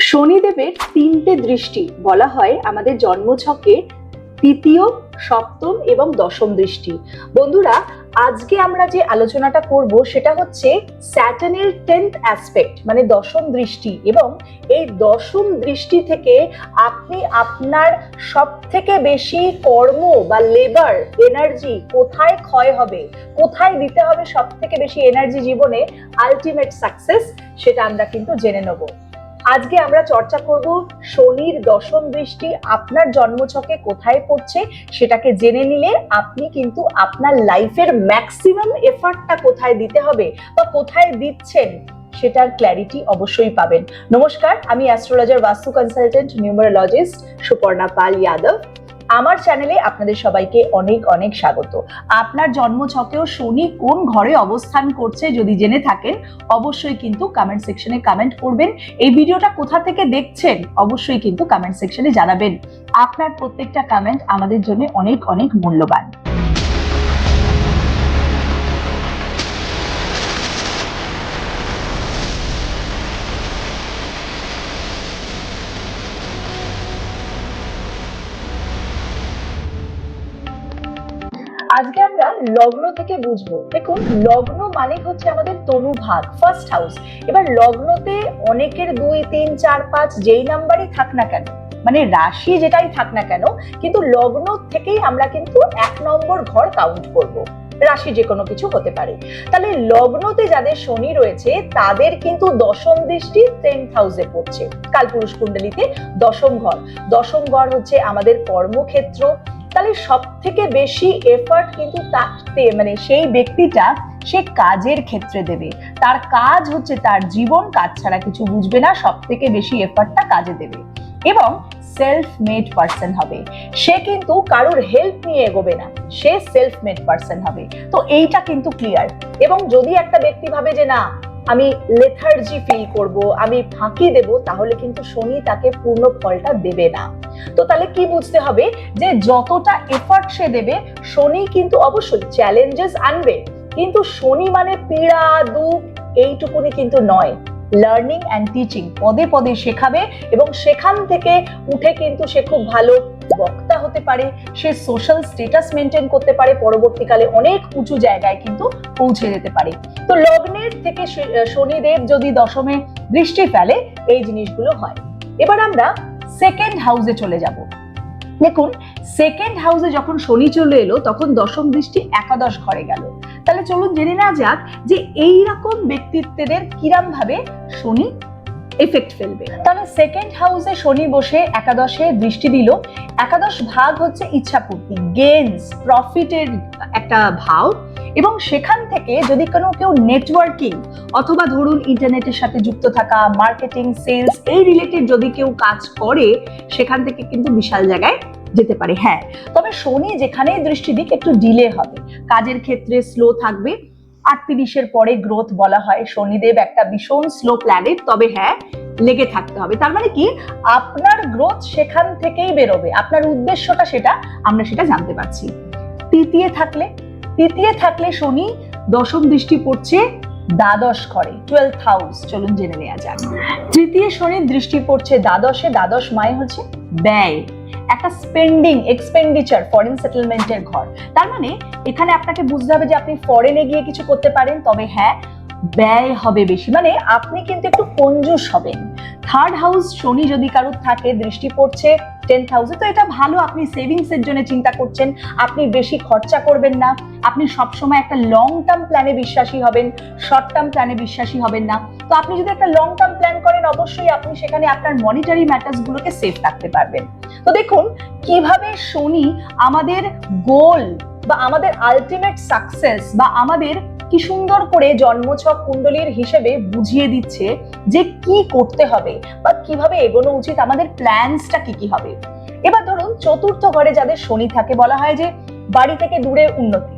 শনিদেবের তিনটে দৃষ্টি বলা হয় আমাদের জন্মছকে তৃতীয়, সপ্তম এবং দশম দৃষ্টি। বন্ধুরা, আজকে আমরা যে আলোচনাটা করব সেটা হচ্ছে স্যাটার্নের 10th অ্যাসপেক্ট, মানে দশম দৃষ্টি। এবং এই দশম দৃষ্টি থেকে আপনি আপনার সব থেকে বেশি কর্ম বা লেবার এনার্জি কোথায় ক্ষয় হবে, কোথায় দিতে হবে সব থেকে বেশি এনার্জি জীবনে আলটিমেট সাকসেস, সেটা আমরা কিন্তু জেনে নেব। আজকে আমরা চর্চা করব শনির দশম দৃষ্টি আপনার জন্মছকে কোথায় পড়ছে সেটাকে জেনে নিলে আপনি কিন্তু আপনার লাইফের ম্যাক্সিমাম এফর্টটা কোথায় দিতে হবে বা কোথায় দিচ্ছেন সেটার ক্ল্যারিটি অবশ্যই পাবেন। নমস্কার, আমি অ্যাস্ট্রোলজার, বাস্তু কনসালটেন্ট, নিউমারোলজিস্ট সুপর্ণা পাল যাদব। আমার চ্যানেলে আপনাদের সবাইকে অনেক অনেক স্বাগত। আপনার জন্মছকেও শনি কোন ঘরে অবস্থান করছে যদি জেনে থাকেন, অবশ্যই কিন্তু কমেন্ট সেকশনে কমেন্ট করবেন। এই ভিডিওটা কোথা থেকে দেখছেন অবশ্যই কিন্তু কমেন্ট সেকশনে জানাবেন। আপনার প্রত্যেকটা কমেন্ট আমাদের জন্য অনেক অনেক মূল্যবান। আজকে আমরা লগ্ন থেকে বুঝবো। দেখুন, লগ্ন মানে হচ্ছে আমাদের তনুভাগ, ফার্স্ট হাউস। এবার লগ্নতে অনেকের 2, 3, 4, 5 যেই নাম্বারই থাক না কেন, মানে রাশি যেটাই থাক না কেন, কিন্তু লগ্ন থেকেই আমরা কিন্তু 1 নম্বর ঘর কাউন্ট করব। রাশি যে কোনো কিছু হতে পারে। তাহলে লগ্নতে যাদের শনি রয়েছে তাদের কিন্তু দশম দৃষ্টি 10th হাউসে পড়ছে। কালপুরুষ কুণ্ডলিতে দশম ঘর। দশম ঘর হচ্ছে আমাদের কর্মক্ষেত্র। তাহলে সব থেকে বেশি এফর্ট কিন্তু তাতে, মানে সেই ব্যক্তিটা সে কাজের ক্ষেত্রে দেবে। তার কাজ হচ্ছে তার জীবন, কাজ ছাড়া কিছু বুঝবে না, সব থেকে বেশি এফর্টটা কাজে দেবে। এবং সেলফ মেড পার্সন হবে। সে কিন্তু কারোর হেল্প নিয়ে এগোবে না, সে সেলফ মেড পার্সন হবে। তো এইটা কিন্তু ক্লিয়ার। এবং যদি একটা ব্যক্তি ভাবে যে না, আমি লেথার্জি ফিল করব, আমি ফাঁকি দেব, তাহলে কিন্তু শনি তাকে পূর্ণ ফলটা দেবে না। তো তাহলে কি বুঝতে হবে যে যতটা এফর্ট সে দেবে, শনি কিন্তু অবশ্যই চ্যালেঞ্জেস আনবে, কিন্তু শনি মানে পীড়া দুঃখ এইটুকুনি কিন্তু নয়। লার্নিং অ্যান্ড টিচিং, পদে পদে শেখাবে এবং সেখান থেকে উঠে কিন্তু সে খুব ভালো বক্তা হতে পারে, সে সোশ্যাল স্ট্যাটাস মেনটেন করতে পারে, পরবর্তীকালে অনেক উঁচু জায়গায় কিন্তু পৌঁছে যেতে পারে। তো লগ্নের থেকে শনিদেব যদি দশমে দৃষ্টি ফেলে, এই জিনিসগুলো হয়। এবার আমরা সেকেন্ড হাউসে চলে যাব। দেখুন, সেকেন্ড হাউসে যখন শনি চলে এলো তখন দশম দৃষ্টি একাদশ ঘরে গেল। তাহলে চলুন জেনে নেওয়া যাক যে এইরকম ব্যক্তিত্বদের কিরম ভাবে শনি এফেক্ট ফেলবে। তাহলে সেকেন্ড হাউসে শনি বসে একাদশে দৃষ্টি দিল। একাদশ ভাগ হচ্ছে ইচ্ছাপূর্তি, গেইনস, প্রফিটের একটা ভাব। এবং সেখান থেকে যদি কেউ নেটওয়ার্কিং অথবা ধরুন ইন্টারনেটের সাথে যুক্ত থাকা, মার্কেটিং, সেলস এই রিলেটেড যদি কেউ কাজ করে, সেখান থেকে কিন্তু বিশাল জায়গায় যেতে পারে। হ্যাঁ, তবে শনি যেখানেই দৃষ্টি দিক একটু ডিলে হবে, কাজের ক্ষেত্রে স্লো থাকবে। 38-এর পরে গ্রোথ বলা হয়। শনিদেব একটা ভীষণ স্লো প্ল্যানেট, তবে হ্যাঁ, লেগে থাকতে হবে। তার মানে কি, আপনার গ্রোথ সেখান থেকেই বেরোবে, আপনার উদ্দেশ্যটা সেটা, আমরা সেটা জানতে পারছি। তৃতীয় থাকলে শনি দশম দৃষ্টি পড়ছে দ্বাদশ ঘরে, 12th হাউস। চলুন জেনে নেওয়া যাক। তৃতীয় শনির দৃষ্টি পড়ছে দ্বাদশে। দ্বাদশ মানে হচ্ছে ব্যয়, একটা স্পেন্ডিং, এক্সপেন্ডিচার, ফরেন সেটেলমেন্টের ঘর। তার মানে এখানে আপনাকে বুঝতে হবে যে আপনি ফরেনে গিয়ে কিছু করতে পারেন, তবে হ্যাঁ, ব্যয় হবে বেশি, মানে আপনি কিন্তু একটু কঞ্জুস হবেন। থার্ড হাউস শনি যদি কারোর থাকে, দৃষ্টি পড়ছে 10th হাউসে, তো এটা ভালো। আপনি সেভিংস এর জন্য চিন্তা করছেন, আপনি বেশি খরচা করবেন না, আপনি সবসময় একটা লং টার্ম প্ল্যানে বিশ্বাসী হবেন, শর্ট টার্ম প্ল্যানে বিশ্বাসী হবেন না। তো আপনি যদি একটা লং টার্ম প্ল্যান করেন, অবশ্যই আপনি সেখানে আপনার মনিটারি ম্যাটার্স গুলোকে সেফ রাখতে পারবেন। তো দেখুন কিভাবে শনি আমাদের গোল বা আমাদের আলটিমেট সাকসেস বা আমাদের কি সুন্দর করে জন্মছক কুণ্ডলীর হিসেবে বুঝিয়ে দিচ্ছে যে কি করতে হবে বা কিভাবে এগোনো উচিত, আমাদের প্ল্যানসটা কি হবে। এবার ধরুন চতুর্থ ঘরে যাদের শনি থাকে, বলা হয় যে বাড়ি থেকে দূরে উন্নতি।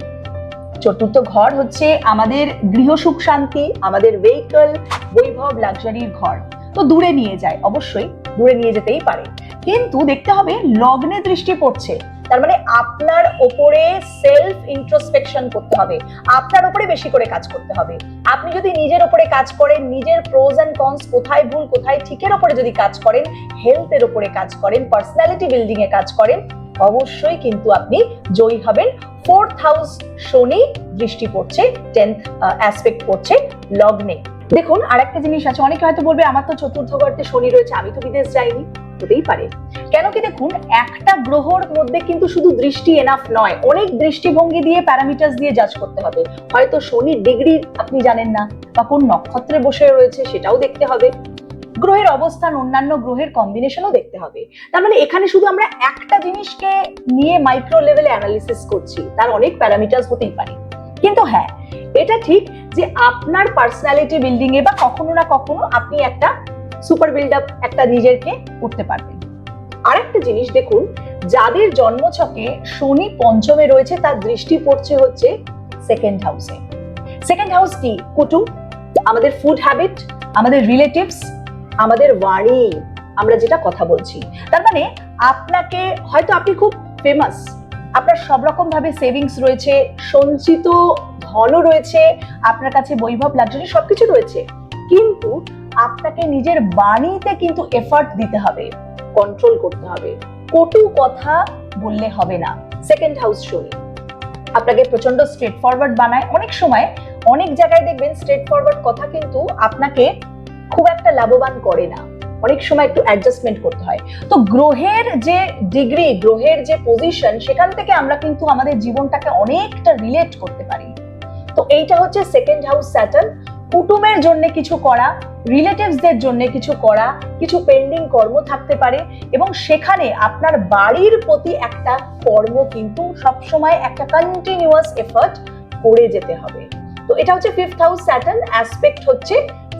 চতুর্থ ঘর হচ্ছে আমাদের গৃহ সুখ শান্তি, আমাদের ভেহিকল, বৈভব, লাক্সারির ঘর। তো দূরে নিয়ে যায়, অবশ্যই দূরে নিয়ে যেতেই পারে, কিন্তু দেখতে হবে লগ্নে দৃষ্টি পড়ছে। তার মানে আপনার ওপরে সেলফ ইন্ট্রোস্পেকশন করতে হবে, আপনার ওপরে বেশি করে কাজ করতে হবে। আপনি যদি নিজের ওপরে কাজ করেন, নিজের প্রোজ এন্ড কনস, কোথায় ভুল কোথায় ঠিকের ওপরে যদি কাজ করেন, হেলথের ওপরে কাজ করেন, পার্সোনালিটি বিল্ডিং এ কাজ করেন, অবশ্যই কিন্তু আপনি জয়ী হবেন। 4th হাউস শনি দৃষ্টি পড়ছে, 10th অ্যাসপেক্ট করছে লগ্নে। দেখুন আরেকটা জিনিস আছে, অনেকে হয়তো বলবে আমার তো চতুর্থ ঘরে শনি রয়েছে, আমি তো বিদেশ যাইনি। হতেই পারে, কেন কি দেখুন একটা গ্রহর মধ্যে কিন্তু শুধু দৃষ্টি এনাফ নয়, অনেক দৃষ্টিভঙ্গি দিয়ে প্যারামিটার্স দিয়ে জাজ করতে হবে। হয়তো শনির ডিগ্রি আপনি জানেন না, বা কোন নক্ষত্রে বসে রয়েছে সেটাও দেখতে হবে, গ্রহের অবস্থান, অন্যান্য গ্রহের কম্বিনেশনও দেখতে হবে। তার মানে এখানে শুধু আমরা একটা জিনিসকে নিয়ে মাইক্রো লেভেলে অ্যানালিসিস করছি, তার অনেক প্যারামিটার্স হতেই পারে। কিন্তু হ্যাঁ, এটা ঠিক যে আপনার পার্সোনালিটি বিল্ডিং এ বা কখনো না কখনো আপনি একটা সুপার বিল্ড আপ একটা নিজেরকে করতে পারবেন। আরেকটা জিনিস দেখুন, যাদের জন্মছকে শনি পঞ্চমে রয়েছে তার দৃষ্টি পড়ছে হচ্ছে 2nd হাউসে। 2nd হাউস কি? কুটুম, আমাদের ফুড হ্যাবিট, আমাদের রিলেটিভস, আমাদের বাড়ি, আমরা যেটা কথা বলছি। তার মানে আপনাকে হয়তো আপনি খুব ফেমাস, আপনার সব রকম ভাবে সেভিংস রয়েছে, সঞ্চিত ধনও রয়েছে, আপনার কাছে বৈভব লাক্সারি সবকিছু রয়েছে, কিন্তু আপনাকে নিজের বাণীতে কিন্তু এফর্ট দিতে হবে, কন্ট্রোল করতে হবে। কটু কথা বললে হবে না। 2nd হাউস শনি আপনাকে প্রচন্ড স্ট্রেট ফরওয়ার্ড বানায়। অনেক সময় অনেক জায়গায় দেখবেন স্ট্রেট ফরওয়ার্ড কথা কিন্তু আপনাকে খুব একটা লাভবান করে না, অনেক সময় একটু অ্যাডজাস্টমেন্ট করতে হয়। তো গ্রহের যে ডিগ্রি, গ্রহের যে পজিশন, সেখান থেকে আমরা কিন্তু আমাদের জীবনটাকে অনেকটা রিলেট করতে পারি। তো এইটা হচ্ছে 2nd হাউস স্যাটার্ন। কুটুমের জন্য কিছু করা, রিলেটিভসদের জন্য কিছু করা, কিছু পেন্ডিং কর্ম থাকতে পারে, এবং সেখানে আপনার বাড়ির প্রতি একটা কর্ম কিন্তু সবসময় একটা কন্টিনিউয়াস এফর্ট করে যেতে হবে। তো এটা হচ্ছে 5th হাউস স্যাটার্ন, অ্যাসপেক্ট হচ্ছে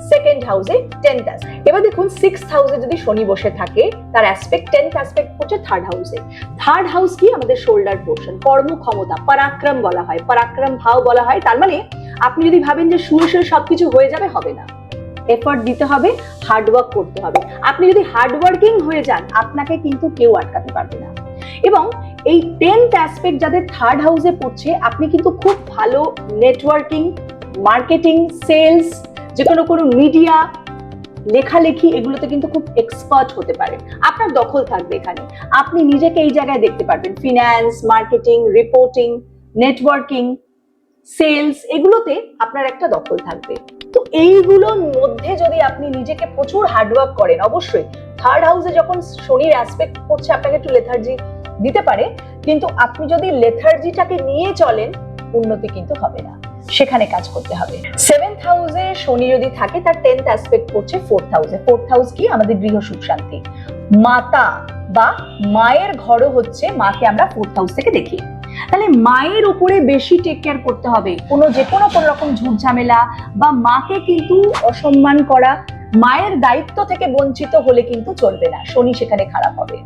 2nd হাউসে 10th অ্যাসপেক্ট। এবার দেখুন 6th হাউসে যদি শনি বসে থাকে, তার অ্যাসপেক্ট 10th অ্যাসপেক্ট হচ্ছে 3rd হাউসে। 3rd হাউস কি? আমাদের শোল্ডার পোর্শন, কর্মক্ষমতা, পরাক্রম বলা হয়, পরাক্রম ভাব বলা হয়। তার মানে আপনি যদি ভাবেন যে শুয়ে শুয়ে সবকিছু হয়ে যাবে, হবে না, এফর্ট দিতে হবে, হার্ডওয়ার্ক করতে হবে। আপনি যদি হার্ডওয়ার্কিং হয়ে যান, আপনাকে কিন্তু কেউ আটকাতে পারবে না। এবং এই 10th অ্যাসপেক্ট যাদের 3rd হাউসে পড়ছে, আপনি কিন্তু খুব ভালো নেটওয়ার্কিং, মার্কেটিং, সেলস, যে কোনো মিডিয়া, লেখালেখি, এগুলোতে কিন্তু খুব এক্সপার্ট হতে পারেন। আপনার দখল থাকবে এখানে, আপনি নিজেকে এই জায়গায় দেখতে পারবেন। Finance, marketing, reporting, networking, sales, এগুলোতে আপনার একটা দখল থাকবে। তো এইগুলোর মধ্যে যদি আপনি নিজেকে প্রচুর হার্ডওয়ার্ক করেন, অবশ্যই 3rd হাউসে যখন শনির অ্যাসপেক্ট করছে আপনাকে একটু লেথার্জি দিতে পারে, কিন্তু আপনি যদি লেথার্জিটাকে নিয়ে চলেন, উন্নতি কিন্তু হবে না, সেখানে কাজ করতে হবে। 7th হাউসে শনি যদি থাকে, তার 10th অ্যাসপেক্ট করছে 4th হাউসে। 4th হাউস কি? আমাদের গৃহ সুখ শান্তি, মাতা বা মায়ের ঘরও হচ্ছে, মাকে আমরা 4th হাউস থেকে দেখি। তাহলে মায়ের উপরে বেশি টেক কেয়ার করতে হবে। যে কোনো রকম ঝুট ঝামেলা বা মাকে কিন্তু অসম্মান করা, মায়ের দায়িত্ব থেকে বঞ্চিত হলে কিন্তু চলবে না, শনি সেখানে খারাপ হবে।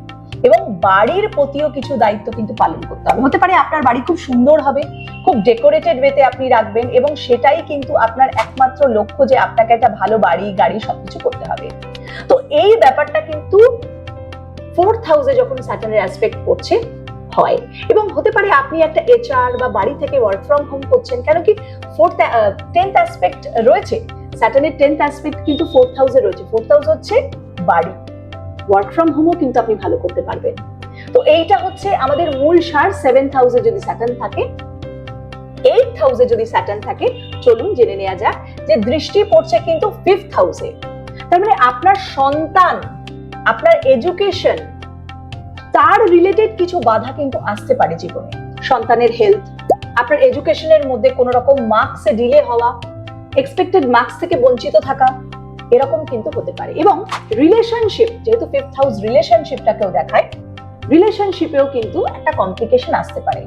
এবং বাড়ির প্রতিও কিছু দায়িত্ব কিন্তু পালন করতে হবে। হতে পারে আপনার বাড়ি খুব সুন্দর হবে, খুব ডেকোরেটেড ওয়েতে আপনি রাখবেন, এবং সেটাই কিন্তু আপনার একমাত্র লক্ষ্য যে আপনাকে একটা ভালো বাড়ি, গাড়ি সবকিছু করতে হবে। তো এই ব্যাপারটা কিন্তু 4th হাউসে যখন স্যাটার্নের অ্যাসপেক্ট করছে হয়। এবং হতে পারে আপনি একটা HR বা বাড়ি থেকে ওয়ার্ক ফ্রম হোম করছেন, কেন কি 10th অ্যাসপেক্ট রয়েছে, স্যাটার্নের 10th অ্যাসপেক্ট কিন্তু 4th হাউসে রয়েছে। 4th হাউস হচ্ছে বাড়ি, ওয়ার্ক ফ্রম হোমও কিন্তু আপনি ভালো করতে পারবেন। তো এইটা হচ্ছে আমাদের মূল সার। 7th হাউসে যদি স্যাটার্ন থাকে, 8th হাউসে যদি স্যাটার্ন থাকে, চলুন জেনে নেওয়া যাক যে দৃষ্টি পড়ছে কিন্তু 5th হাউসে। তার মানে আপনার সন্তান, আপনার এডুকেশন, তার রিলেটেড কিছু বাধা কিন্তু আসতে পারে জীবনে। সন্তানের হেলথ, আপনার এডুকেশনের মধ্যে কোনো রকম মার্কসে ডিলে হওয়া, এক্সপেক্টেড মার্কস থেকে বঞ্চিত থাকা, এরকম কিন্তু হতে পারে। এবং রিলেশনশিপ, যেহেতু 5th হাউস রিলেশনশিপটাকেও দেখায়, রিলেশনশিপেও কিন্তু একটা কমপ্লিকেশন আসতে পারে,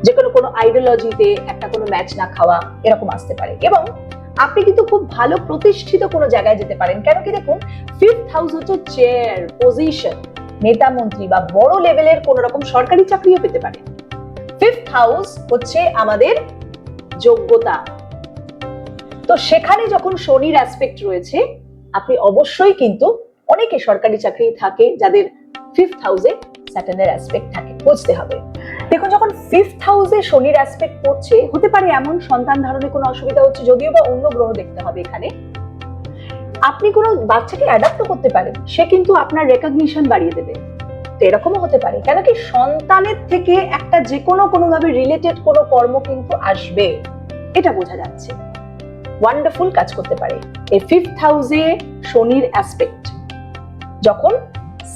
যে কোনো আইডিওলজিতে একটা কোনো ম্যাচ না খাওয়া, এরকম আসতে পারে। এবং আপনি কিন্তু খুব ভালো প্রতিষ্ঠিত কোনো জায়গায় যেতে পারেন, কেন কি দেখুন 5th হাউস হচ্ছে চেয়ার, পজিশন, নেতা মন্ত্রী বা বড় লেভেলের কোন রকম সরকারি চাকরিও পেতে পারে। 5th হাউস হচ্ছে আমাদের যোগ্যতা। তো সেখানে যখন শনির অ্যাসপেক্ট রয়েছে, আপনি অবশ্যই কিন্তু, অনেকে সরকারি চাকরি থাকে যাদের 5th হাউসে স্যাটার্নের অ্যাসপেক্ট থাকে, বুঝতে হবে। দেখুন, যখন 5th হাউসে শনির অ্যাসপেক্ট পড়ছে, হতে পারে এমন সন্তান ধারণে কোনো অসুবিধা হচ্ছে, যদিও বা অন্য গ্রহ দেখতে হবে এখানে। আপনি কোনো বাচ্চাকে অ্যাডাপ্ট করতে পারেন, সে কিন্তু আপনার রেকগনিশন বাড়িয়ে দেবে। তো এরকমও হতে পারে, কেন কি সন্তানের থেকে একটা যে কোনোভাবে রিলেটেড কোনো কর্ম কিন্তু আসবে, এটা বোঝা যাচ্ছে। ওয়ান্ডারফুল কাজ করতে পারে এই 5th হাউসে শনির অ্যাসপেক্ট। যখন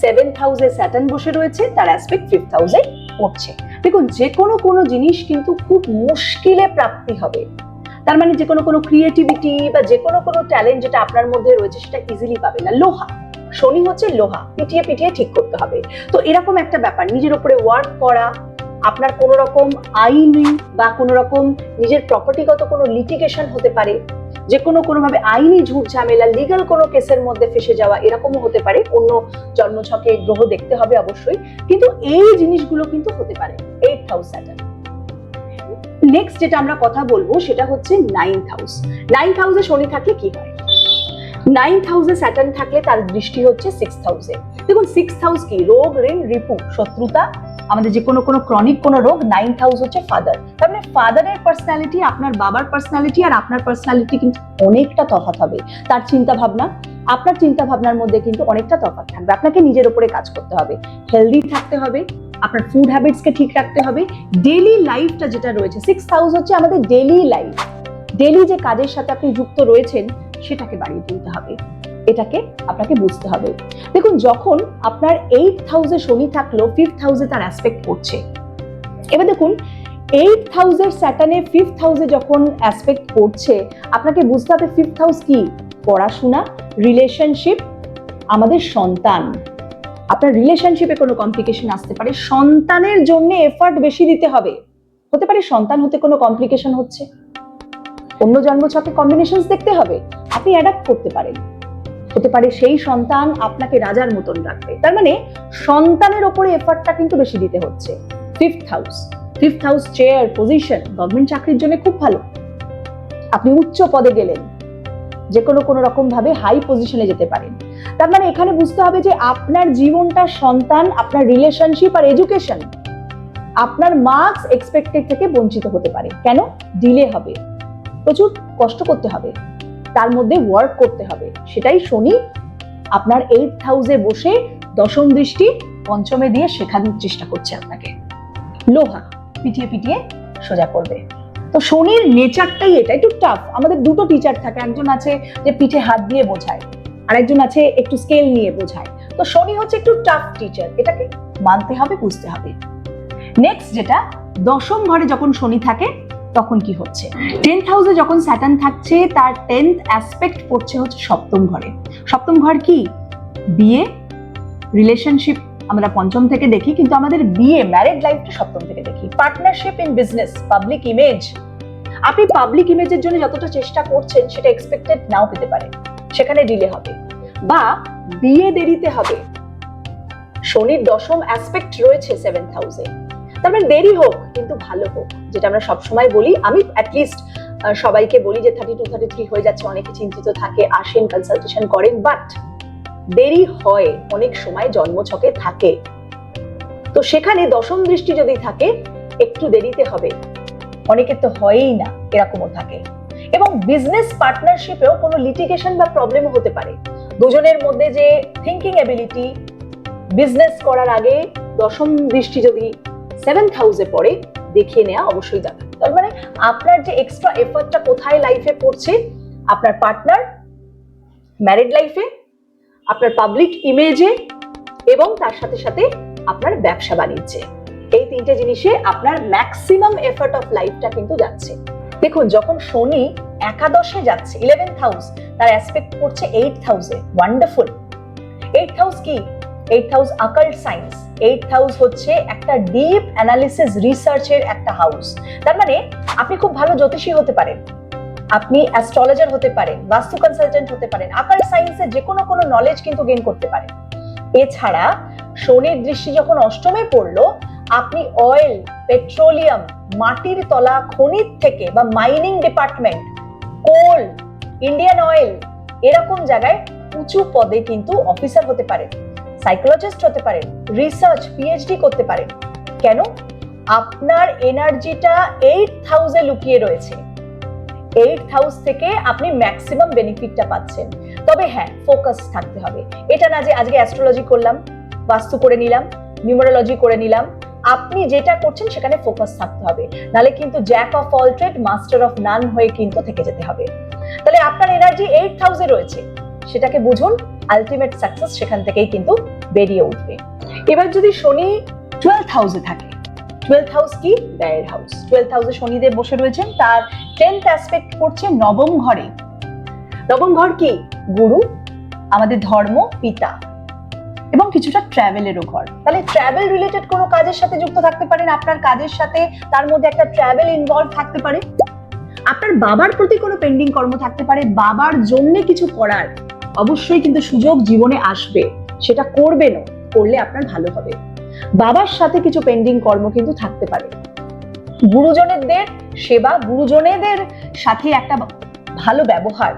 7th হাউসে স্যাটার্ন বসে রয়েছে, তার অ্যাসপেক্ট 5th হাউসে পড়ছে। দেখুন, যে কোনো জিনিস কিন্তু খুব মুশকিলে প্রাপ্তি হবে। তার মানে যে কোনো ক্রিয়েটিভিটি বা যে কোনো ট্যালেন্ট যেটা আপনার মধ্যে রয়েছে, সেটা ইজিলি পাবে না। লোহা, শনি হচ্ছে লোহা, পিটিয়ে ঠিক করতে হবে। তো এরকম একটা ব্যাপার, নিজের উপরে ওয়ার্ক করা, আপনার কোনো রকম আইনি বা কোনো রকম নিজের প্রপার্টিগত কোনো লিটিগেশন হতে পারে, যে কোনোভাবে আইনি ঝুট ঝামেলা, লিগ্যাল কোনো কেসের মধ্যে ফেসে যাওয়া, এরকমও হতে পারে। অন্য জন্মছকে গ্রহ দেখতে হবে অবশ্যই, কিন্তু এই জিনিসগুলো কিন্তু হতে পারে 8th হাউস স্যাটার্ন। নেক্সট যেটা আমরা কথা বলবো সেটা হচ্ছে 9th হাউস। 9th হাউসে শনি থাকলে কি হয়? 9th হাউসে স্যাটার্ন থাকলে তার দৃষ্টি হচ্ছে 6th হাউসে। দেখুন, 6th হাউস কি? রোগ, ঋণ, রিপু, শত্রুতা, আমাদের যে কোনো ক্রনিক কোনো রোগ। 9th হাউস হচ্ছে ফাদার। তার মানে ফাদারের পার্সোনালিটি, আপনার বাবার পার্সোনালিটি আর আপনার পার্সোনালিটি কিন্তু অনেকটা তফাৎ হবে। তার চিন্তা ভাবনা, আপনার চিন্তা ভাবনার মধ্যে কিন্তু অনেকটা তফাৎ থাকবে। আপনাকে নিজের উপরে কাজ করতে হবে, হেলদি থাকতে হবে, আপনার ফুড হ্যাবিটসকে ঠিক রাখতে হবে। ডেইলি লাইফটা যেটা রয়েছে, 6th হাউস হচ্ছে আমাদের ডেইলি লাইফ, ডেইলি যে কাজের সাথে আপনি যুক্ত রয়েছেন সেটাকে বাড়িয়ে তুলতে হবে, এটাকে আপনাকে বুঝতে হবে। দেখুন, যখন আপনার 8th হাউসে শনি থাকলো, 5th হাউসে তার অ্যাসপেক্ট করছে। এবার দেখুন, 8th হাউসের স্যাটার্নে 5th হাউসে যখন অ্যাসপেক্ট করছে, আপনাকে বুঝতে হবে 5th হাউস কি? পড়াশোনা, রিলেশনশিপ, আমাদের সন্তান। আপনার রিলেশনশিপে কোনো কমপ্লিকেশন আসতে পারে, সন্তানের জন্য এফর্ট বেশি দিতে হবে। হতে পারে সন্তান হতে কোনো কমপ্লিকেশন হচ্ছে, অন্য জন্মছকে কম্বিনেশনস দেখতে হবে, আপনি অ্যাডাপ্ট করতে পারেন। হতে পারে সেই সন্তান আপনাকে রাজার মতন রাখবে, তার মানে সন্তানের উপরে এফর্টটা কিন্তু বেশি দিতে হচ্ছে। 5th house chair, position, government চাকরির জন্য খুব ভালো। আপনি উচ্চ পদে গেলেন, যে কোনো রকম ভাবে হাই পজিশনে যেতে পারেন। তার মানে এখানে বুঝতে হবে যে আপনার জীবনটা সন্তান, আপনার রিলেশনশিপ আর এডুকেশন, আপনার মার্কস এক্সপেক্টেড থেকে বঞ্চিত হতে পারে। কেন? ডিলে হবে, প্রচুর কষ্ট করতে হবে, তার মধ্যে ওয়ার্ক করতে হবে। সেটাই শনি আপনার 8th হাউসে বসে দশম দৃষ্টি পঞ্চমে দিয়ে শেখানোর চেষ্টা করছে আপনাকে। লোহা পিটিয়ে সোজা করবে। তো শনির নেচারটাই এটা, একটু টাফ। আমাদের দুটো টিচার থাকে, একজন আছে যে পিঠে হাত দিয়ে বোঝায়, আর একজন আছে একটু স্কেল নিয়ে বোঝায়। তো শনি হচ্ছে একটু টাফ টিচার, এটাকে মানতে হবে, বুঝতে হবে। নেক্সট যেটা, দশম ঘরে যখন শনি থাকে তখন কি হচ্ছে? 10th হাউসে যখন স্যাটার্ন থাকছে, তার 10th অ্যাসপেক্ট পড়ছে হচ্ছে সপ্তম ঘরে। সপ্তম ঘর কি? বিয়ে, রিলেশনশিপ আমরা পঞ্চম থেকে দেখি, কিন্তু আমাদের বিয়ে, ম্যারেড লাইফটা সপ্তম থেকে দেখি। Partnership in business, public image, আপনি পাবলিক ইমেজের জন্য যতটা চেষ্টা করছেন সেটা এক্সপেক্টেড নাও পেতে পারে, সেখানে ডিলে হবে বা বিয়ে দেরিতে হবে। শনির দশম অ্যাসপেক্ট রয়েছে 7th হাউসে, তার মানে দেরি হোক কিন্তু ভালো হোক, যেটা আমরা সবসময় বলি। আমি অ্যাটলিস্ট সবাইকে বলি যে 32-33 হয়ে যাচ্ছে, অনেকে চিন্তিত থাকে, আসেন কনসালটেশন করেন, বাট দেরি হয় অনেক সময়, জন্মছকে থাকে। তো সেখানে দশম দৃষ্টি যদি থাকে, একটু দেরিতে হবে, অনেকের তো হয়ই না, এরকমও থাকে। এবং বিজনেস পার্টনারশিপেও কোনো লিটিগেশন বা প্রবলেম হতে পারে। দুজনের মধ্যে যে থিঙ্কিং এবিলিটি, বিজনেস করার আগে দশম দৃষ্টি যদি 7th হাউসে পড়ে, দেখিয়ে নেওয়া অবশ্যই দরকার। তার মানে আপনার যে এক্সট্রা এফর্টটা কোথায় লাইফে পড়ছে? আপনার পার্টনার, ম্যারিড লাইফে, আপনার পাবলিক ইমেজে, এবং তার সাথে সাথে আপনার ব্যবসা বাণিজ্যে। এই তিনটে জিনিসে আপনার ম্যাক্সিমাম এফর্ট অফ লাইফটা কিন্তু যাচ্ছে। দেখুন, যখন শনি একাদশে যাচ্ছে, 11th হাউস, তার অ্যাসপেক্ট করছে 8th হাউসে। ওয়ান্ডারফুল। 8th হাউস কি? 8th house occult science. 8th house হচ্ছে একটা ডিপ অ্যানালিসিস, রিসার্চের একটা হাউস। তার মানে আপনি খুব ভালো জ্যোতিষী হতে পারেন, আপনি অ্যাস্ট্রোলজার হতে পারেন, বাস্তু কনসালটেন্ট হতে পারেন, অকাল্ট সায়েন্সের যে কোনো নলেজ কিন্তু গেইন করতে পারেন। এছাড়া শনির দৃষ্টি যখন অষ্টমে পড়লো, আপনি অয়েল, পেট্রোলিয়াম, মাটির তলা, খনির থেকে বা মাইনিং ডিপার্টমেন্ট, কোল, ইন্ডিয়ান অয়েল, এরকম জায়গায় উঁচু পদে কিন্তু অফিসার হতে পারেন। সাইকোলজিস্ট হতে পারেন, রিসার্চ পিএইচডি করতে পারেন। কেন? আপনার এনার্জিটা 8th হাউসে লুকিয়ে রয়েছে। 8th হাউস থেকে আপনি ম্যাক্সিমাম বেনিফিটটা পাচ্ছেন। তবে হ্যাঁ, ফোকাস থাকতে হবে। এটা না যে আজকে অ্যাস্ট্রোলজি করলাম, বাস্তু করে নিলাম, নিউমারোলজি করে নিলাম, আপনি যেটা করছেন সেখানে ফোকাস থাকতে হবে, নালে কিন্তু Jack of all trade master of নান হয়ে কিন্তু থেকে যেতে হবে। তাহলে আপনার এনার্জি 8th হাউসে রয়েছে, সেটাকে বুঝুন, আলটিমেট সাকসেস সেখান থেকেই কিন্তু বেরিয়ে উঠবে। এবার যদি শনি 12th হাউসে থাকে, 12th হাউস কি? ব্যয়ের হাউস। 12th হাউসে শনিদেব বসে রয়েছেন, তার 10th অ্যাসপেক্ট করছে নবম ঘরে। নবম ঘর কি? গুরু, আমাদের ধর্ম, পিতা এবং কিছুটা ট্রাভেলেরও ঘর। তাহলে ট্রাভেল রিলেটেড কোনো কাজের সাথে যুক্ত থাকতে পারেন, আপনার কাজের সাথে তার মধ্যে একটা ট্রাভেল ইনভলভ থাকতে পারে। আপনার বাবার প্রতি কোনো পেন্ডিং কর্ম থাকতে পারে, বাবার জন্য কিছু করার অবশ্যই কিন্তু সুযোগ জীবনে আসবে, সেটা করবেনও, করলে আপনার ভালো হবে। বাবার সাথে কিছু পেন্ডিং কর্ম কিন্তু থাকতে পারে। গুরুজনদের সেবা, গুরুজনেদের সাথে একটা ভালো ব্যবহার,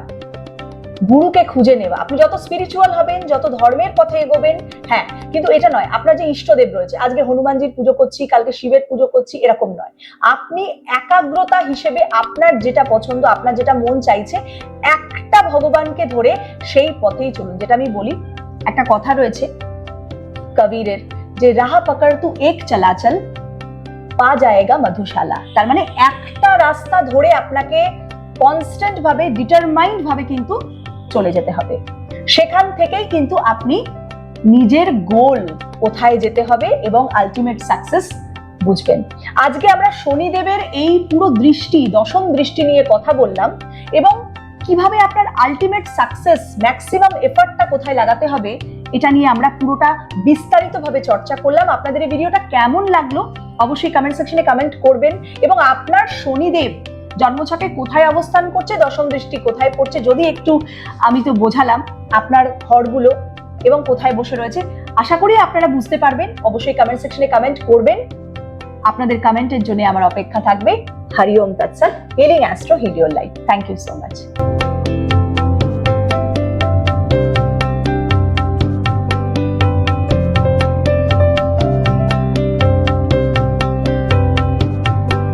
গুরুকে খুঁজে নেওয়া। আপনি যত স্পিরিচুয়াল হবেন, যত ধর্মের পথে এগোবেন, হ্যাঁ, কিন্তু এটা নয় আপনার যে ইষ্টদেব রয়েছে, আজকে হনুমানজির পুজো করছি, কালকে শিবের পুজো করছি, এরকম নয়। আপনি একাগ্রতা হিসেবে আপনার যেটা পছন্দ, আপনার যেটা মন চাইছে, একটা ভগবানকে ধরে সেই পথেই চলুন। যেটা আমি বলি, একটা কথা রয়েছে কবিরের, যে রাহা পকড় তু এক চলাচল পা যায়গা মধুশালা। তার মানে একটা রাস্তা ধরে আপনাকে কনস্ট্যান্ট ভাবে, ডিটারমাইন্ড ভাবে কিন্তু চলে যেতে হবে। সেখান থেকেই কিন্তু আপনি নিজের গোল কোথায় যেতে হবে এবং আলটিমেট সাকসেস বুঝবেন। আজকে আমরা শনিদেবের এই পুরো দৃষ্টি, দশম দৃষ্টি নিয়ে কথা বললাম এবং কিভাবে আপনার আলটিমেট সাকসেস, ম্যাক্সিমাম এফর্টটা কোথায় লাগাতে হবে, এটা নিয়ে আমরা পুরোটা বিস্তারিতভাবে চর্চা করলাম। আপনাদের এই ভিডিওটা কেমন লাগলো অবশ্যই কমেন্ট সেকশনে কমেন্ট করবেন এবং আপনার শনিদেব জন্মছকে কোথায় অবস্থান করছে, দশম দৃষ্টি কোথায় পড়ছে, যদি একটু, আমি তো বোঝালাম আপনার ঘরগুলো এবং কোথায় বসে রয়েছে, আশা করি আপনারা বুঝতে পারবেন। অবশ্যই কমেন্ট সেকশনে কমেন্ট করবেন, আপনাদের কমেন্টের জন্য আমার অপেক্ষা থাকবে। হরি ওম তৎসৎ, healing astro, heal your life. Thank you so much.